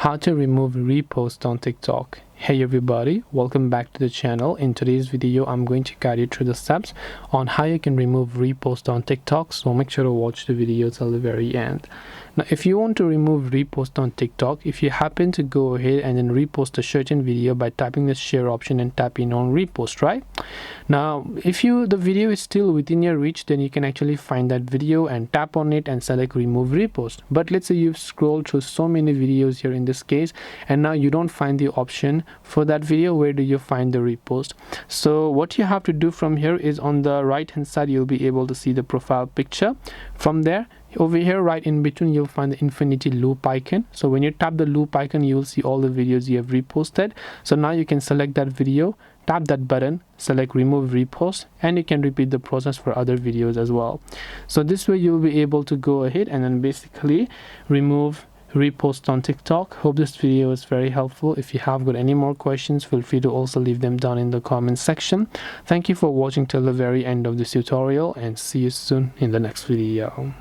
how to remove repost on TikTok. Hey everybody, welcome back to the channel. In today's video I'm going to guide you through the steps on how you can remove repost on TikTok, so make sure to watch the video till the very end. Now if you want to remove repost on TikTok, if you happen to go ahead and then repost a certain video by tapping the share option and tapping on repost, right? Now if the video is still within your reach, then you can actually find that video and tap on it and select remove repost. But let's say you've scrolled through so many videos here in this case and now you don't find the option for that video. Where do you find the repost? So what you have to do from here is on the right hand side you'll be able to see the profile picture. From there, over here right in between you'll find the infinity loop icon. So when you tap the loop icon, you will see all the videos you have reposted. So now you can select that video, tap that button, select remove repost, and you can repeat the process for other videos as well. So this way you'll be able to go ahead and then basically remove repost on TikTok. Hope this video is very helpful. If you have got any more questions, feel free to also leave them down in the comment section. Thank you for watching till the very end of this tutorial, and see you soon in the next video.